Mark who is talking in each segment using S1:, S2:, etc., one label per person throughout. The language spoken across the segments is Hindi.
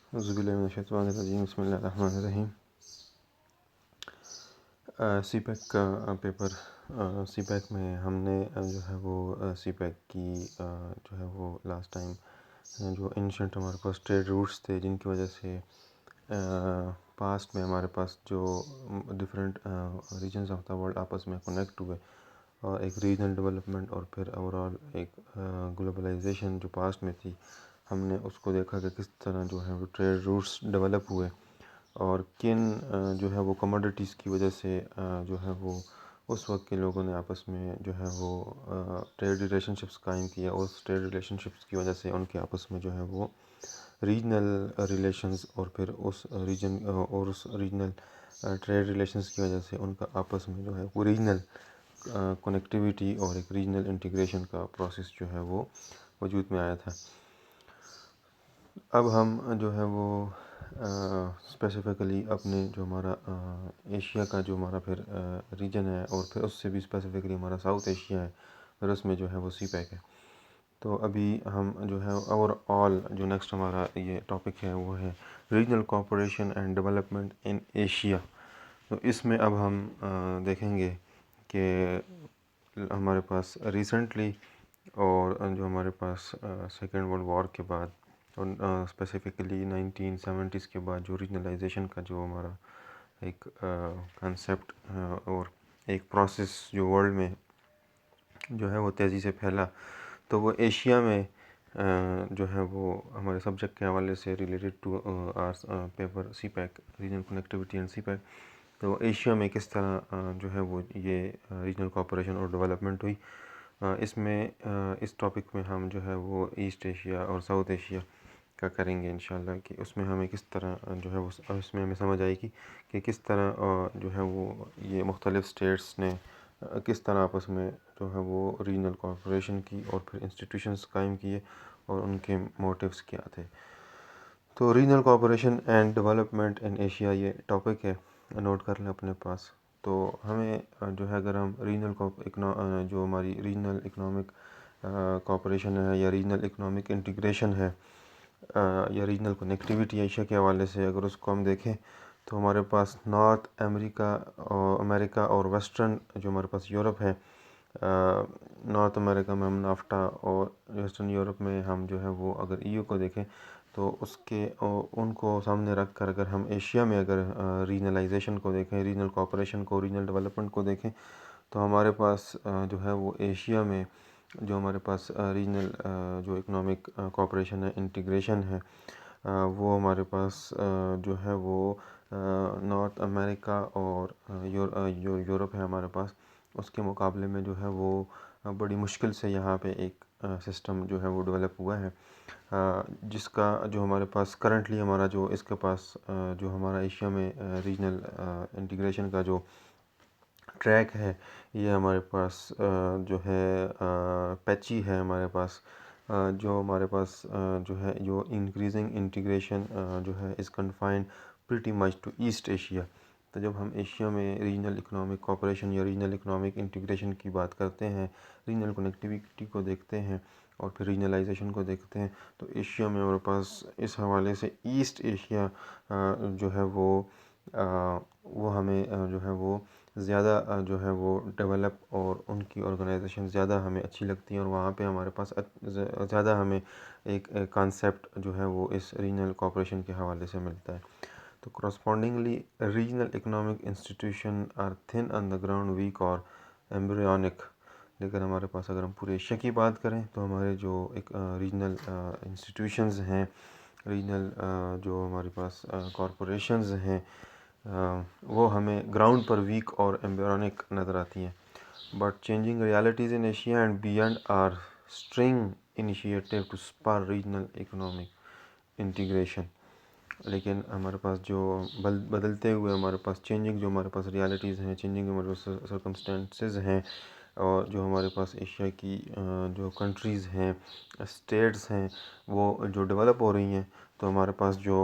S1: औज़ुबिल्लाहि बिस्मिल्लाहिर्रहमानिर्रहीम। सीपैक का पेपर, सीपैक में हमने जो है वो सीपैक की जो है वो लास्ट टाइम जो एंशिएंट हमारे पास ट्रेड रूट्स थे जिनकी वजह से पास्ट में हमारे पास जो different regions of the world आपस में कनेक्ट हुए और एक रीजनल डेवलपमेंट और फिर ओवरऑल एक ग्लोबलाइजेशन जो पास्ट में थी, हमने उसको देखा कि किस तरह जो है वो ट्रेड रूट्स डेवलप हुए और किन जो है वो कमोडिटीज़ की वजह से जो है वो उस वक्त के लोगों ने आपस में जो है वो ट्रेड रिलेशनशिप्स कायम किया और उस ट्रेड रिलेशनशिप्स की वजह से उनके आपस में जो है वो रीजनल रिलेशंस और फिर उस रीजन और उस रीजनल ट्रेड रिलेशंस की वजह से उनका आपस में जो है वो रीजनल कनेक्टिविटी और एक रीजनल इंटीग्रेशन का प्रोसेस जो है वो वजूद में आया था। अब हम जो है वो स्पेसिफ़िकली अपने जो हमारा एशिया का जो हमारा फिर रीजन है और फिर उससे भी स्पेसिफ़िकली हमारा साउथ एशिया है, फिर उसमें जो है वो सीपैक है। तो अभी हम जो है ओवरऑल जो नेक्स्ट हमारा ये टॉपिक है वो है regional cooperation and development in Asia. तो इसमें अब हम देखेंगे कि हमारे पास रिसेंटली और जो हमारे पास सेकेंड वर्ल्ड वॉर के बाद और स्पेसिफ़िकली 1970s के बाद जो रीजनलाइजेशन का जो हमारा एक कंसेप्ट और एक प्रोसेस जो वर्ल्ड में जो है वो तेज़ी से फैला, तो वो एशिया में जो है वो हमारे सब्जेक्ट के हवाले से related to our paper CPEC regional connectivity and CPEC. तो एशिया में किस तरह जो है वो ये रीजनल कोऑपरेशन और डेवलपमेंट हुई, इसमें इस टॉपिक में हम जो है वो ईस्ट एशिया और साउथ एशिया का करेंगे इंशाल्लाह कि उसमें हमें किस तरह जो है वो उसमें हमें समझ आएगी कि किस तरह जो है वो ये मुख्तलिफ़ स्टेट्स ने किस तरह आपस में जो है वो रीजनल कोऑपरेशन की और फिर इंस्टीट्यूशंस कायम किए और उनके मोटिव्स क्या थे। तो regional cooperation and development in Asia ये टॉपिक है, नोट कर लें अपने पास। तो हमें जो है अगर हम जो हमारी रीजनल इकनॉमिक कोऑपरेशन है या रीजनल इकनॉमिक इंटीग्रेशन है या रीजनल कनेक्टिविटी एशिया के हवाले से अगर उसको हम देखें, तो हमारे पास नॉर्थ अमेरिका और वेस्टर्न जो हमारे पास यूरोप है, नॉर्थ अमेरिका में हम नाफ्टा और वेस्टर्न यूरोप में हम जो है वो अगर ईयू को देखें, तो उसके उनको सामने रख कर अगर हम एशिया में अगर रीजनलाइजेशन को देखें, रीजनल कोऑपरेशन को, रीजनल डेवलपमेंट को देखें, तो हमारे पास जो है वो एशिया में जो हमारे पास रीजनल जो इकनॉमिक कोऑपरेशन है, इंटीग्रेशन है, वो हमारे पास जो है वो नॉर्थ अमेरिका और यूरोप है हमारे पास। उसके मुकाबले में जो है वो बड़ी मुश्किल से यहाँ पे एक सिस्टम जो है वो डेवलप हुआ है, जिसका जो हमारे पास करंटली हमारा जो इसके पास जो हमारा एशिया में रीजनल इंटीग्रेशन का जो ट्रैक है, ये हमारे पास जो है पैची है हमारे पास, जो हमारे पास जो है जो इंक्रीजिंग इंटीग्रेशन जो है is confined pretty much to East Asia. तो जब हम एशिया में रीजनल इकनॉमिक कोऑपरेशन या रीजनल इकनॉमिक इंटीग्रेशन की बात करते हैं, रीजनल कनेक्टिविटी को देखते हैं और फिर रीजनलाइजेशन को देखते हैं, तो एशिया में हमारे पास इस हवाले से ईस्ट एशिया जो है वो हमें जो है वो ज़्यादा जो है वो डेवलप और उनकी ऑर्गेनाइजेशन ज़्यादा हमें अच्छी लगती है और वहाँ पे हमारे पास ज़्यादा हमें एक कॉन्सेप्ट जो है वो इस रीजनल कोऑपरेशन के हवाले से मिलता है। तो correspondingly regional economic institution are thin on the ground, weak और एम्ब्रियोनिक। लेकिन हमारे पास अगर हम पूरे एशिया की बात करें, तो हमारे जो एक रीजनल इंस्टीट्यूशंस हैं, रीजनल जो हमारे पास कॉरपोरेशंस हैं, वो हमें ग्राउंड पर वीक और एम्ब्रियोनिक नज़र आती हैं। But changing realities in Asia and beyond are string initiative to spur regional economic integration. लेकिन हमारे पास जो बदलते हुए हमारे पास चेंजिंग जो हमारे पास रियलिटीज़ हैं, चेंजिंग हमारे पास सर्कमस्टेंसेस हैं, और जो हमारे पास एशिया की जो कंट्रीज़ हैं, स्टेट्स हैं, वो जो डेवलप हो रही हैं, तो हमारे पास जो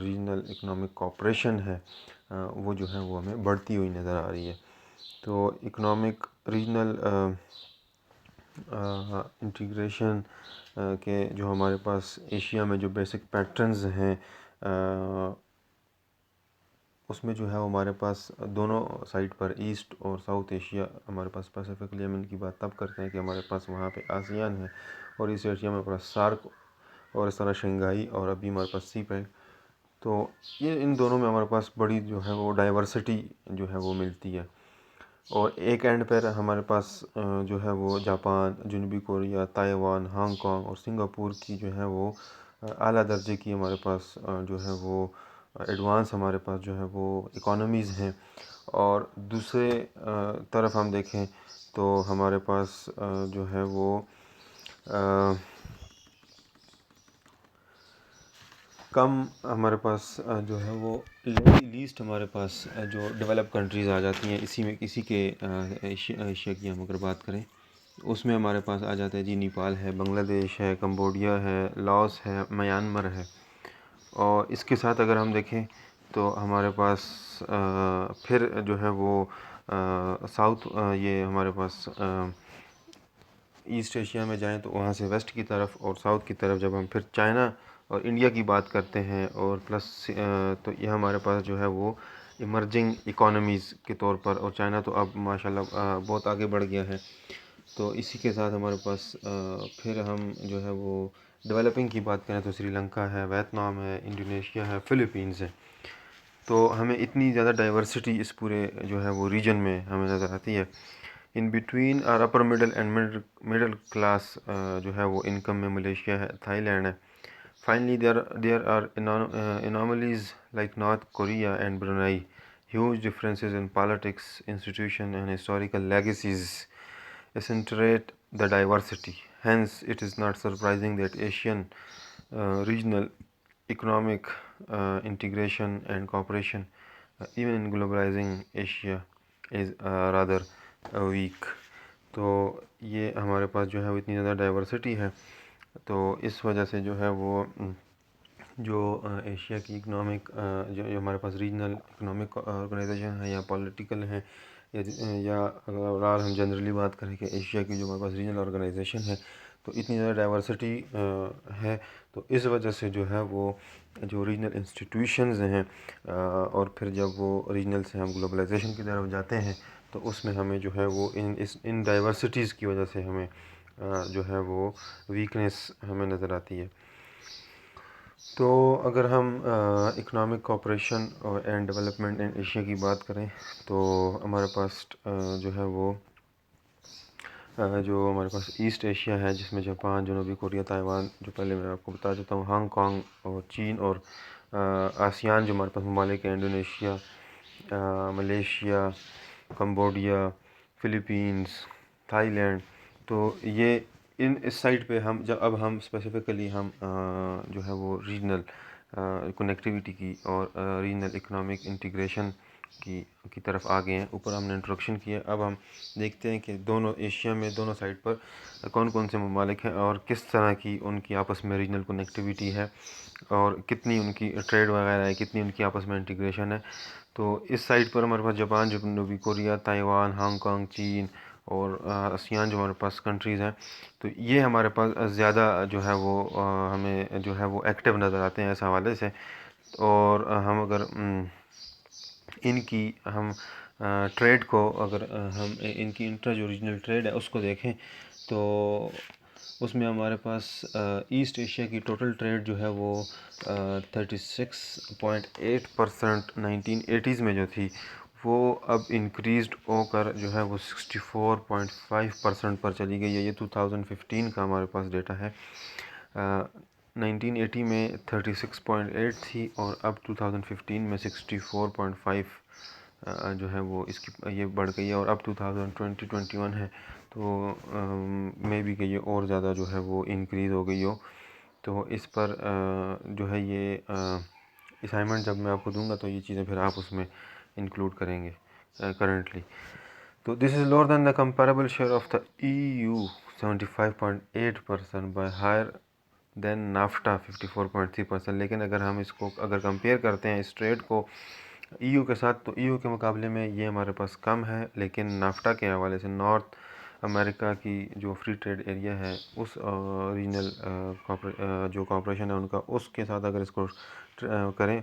S1: रीजनल इकोनॉमिक कोऑपरेशन है वो जो है वो हमें बढ़ती हुई नज़र आ रही है। तो इकोनॉमिक रीजनल इंटीग्रेशन के जो हमारे पास एशिया में जो बेसिक पैटर्न्स हैं उसमें जो है वो हमारे पास दोनों साइड पर ईस्ट और साउथ एशिया हमारे पास स्पेसिफिकली हम इनकी बात तब करते हैं कि हमारे पास वहाँ पे आसियान है और ईस्ट एशिया में हमारे पास सार्क और इस तरह शंघाई और अभी हमारे पास सी पैक। तो ये इन दोनों में हमारे पास बड़ी जो है वो डाइवर्सिटी जो है वो मिलती है। और एक एंड पर हमारे पास जो है वो जापान, जनूबी कोरिया, ताइवान, हांगकांग और सिंगापुर की जो है वो आला दर्जे की हमारे पास जो है वो एडवांस हमारे पास जो है वो इकोनॉमीज़ हैं। और दूसरे तरफ हम देखें तो हमारे पास जो है वो कम हमारे पास जो है वो लीस्ट हमारे पास जो डेवलप कंट्रीज़ आ जाती हैं। इसी के एशिया की हम अगर बात करें उसमें हमारे पास आ जाता है जी, नेपाल है, बांग्लादेश है, कंबोडिया है, लाओस है, म्यांमार है। और इसके साथ अगर हम देखें तो हमारे पास फिर जो है वो साउथ ये हमारे पास ईस्ट एशिया में जाएं तो वहाँ से वेस्ट की तरफ और साउथ की तरफ जब हम फिर चाइना और इंडिया की बात करते हैं और प्लस तो ये हमारे पास जो है वो इमर्जिंग इकोनॉमीज़ के तौर पर, और चाइना तो अब माशाल्लाह बहुत आगे बढ़ गया है। तो इसी के साथ हमारे पास फिर हम जो है वो डेवलपिंग की बात करें तो श्रीलंका है, वियतनाम है, इंडोनेशिया है, फ़िलीपींस है। तो हमें इतनी ज़्यादा डाइवर्सिटी इस पूरे जो है वो रीजन में हमें नज़र आती है। इन बिटवीन और upper middle and middle class जो है वो इनकम में मलेशिया है, थाईलैंड है। Finally there are anomalies like North Korea and Brunei. Huge differences in politics, institution and historical legacies accentuate the diversity. Hence, it is not surprising that Asian regional economic integration and cooperation, even in globalizing Asia, is rather weak. तो ये हमारे पास जो है वो इतनी ज़्यादा डाइवर्सिटी है, तो इस वजह से जो है वो जो एशिया की इकनॉमिक जो हमारे पास रीजनल इकनॉमिक ऑर्गेनाइजेशन है या पॉलिटिकल है या अगर हम जनरली बात करें कि एशिया की जो हमारे पास रीजनल ऑर्गेनाइजेशन है, तो इतनी ज़्यादा डाइवर्सिटी है। तो इस वजह से जो है वो जो रीजनल इंस्टीट्यूशंस हैं और फिर जब वो रीजनल से हम ग्लोबलाइजेशन की तरफ जाते हैं तो उसमें हमें जो है वो इन डाइवर्सिटीज़ की वजह से हमें जो है वो वीकनेस हमें नज़र आती है। तो अगर हम इकोनॉमिक कोऑपरेशन और एंड डेवलपमेंट इन एशिया की बात करें तो हमारे पास जो है वो जो हमारे पास ईस्ट एशिया है जिसमें जापान, जनूबी कोरिया, ताइवान, जो पहले मैं आपको बता देता हूँ, हांगकांग और चीन और आसियान जो हमारे पास ममालिक है, Indonesia, Malaysia, Cambodia, Philippines, Thailand. तो ये इस साइड पे हम जब अब हम स्पेसिफ़िकली हम जो है वो रीजनल कनेक्टिविटी की और रीजनल इकोनॉमिक इंटीग्रेशन की तरफ आ गए हैं। ऊपर हमने इंट्रोडक्शन किया, अब हम देखते हैं कि दोनों एशिया में दोनों साइड पर कौन कौन से ममालिक हैं और किस तरह की उनकी आपस में रीजनल कनेक्टिविटी है और कितनी उनकी ट्रेड वगैरह है, कितनी उनकी आपस में इंटीग्रेशन है। तो इस साइड पर हमारे पास जापान, जनूबी कोरिया, ताइवान, हांगकांग, चीन और आसियान जो हमारे पास कंट्रीज़ हैं, तो ये हमारे पास ज़्यादा जो है वो हमें जो है वो एक्टिव नज़र आते हैं इस हवाले से। और हम अगर इनकी हम ट्रेड को अगर हम इनकी इंट्रा जो रीजनल ट्रेड है उसको देखें तो उसमें हमारे पास ईस्ट एशिया की टोटल ट्रेड जो है वो 36.8% 1980s में जो थी वो अब इंक्रीज़ड होकर जो है वो 64.5% पर चली गई है। ये 2015 का हमारे पास डेटा है। 1980 में 36.8 थी और अब 2015 में 64.5 जो है वो इसकी ये बढ़ गई है और अब 2021 है, तो मे बी कि ये और ज़्यादा जो है वो इंक्रीज़ हो गई हो। तो इस पर जो है ये असाइनमेंट जब मैं आपको दूंगा तो ये चीज़ें फिर आप उसमें इंक्लूड करेंगे करंटली। तो this is lower than the comparable share of the EU 75.8% by higher than NAFTA 54.3%। लेकिन अगर हम इसको अगर कंपेयर करते हैं इस ट्रेड को EU के साथ, तो EU के मुकाबले में ये हमारे पास कम है, लेकिन नाफ्टा के हवाले से नॉर्थ अमेरिका की जो फ्री ट्रेड एरिया है उस रीजनल जो कॉपरेशन है उनका, उसके साथ अगर इसको करें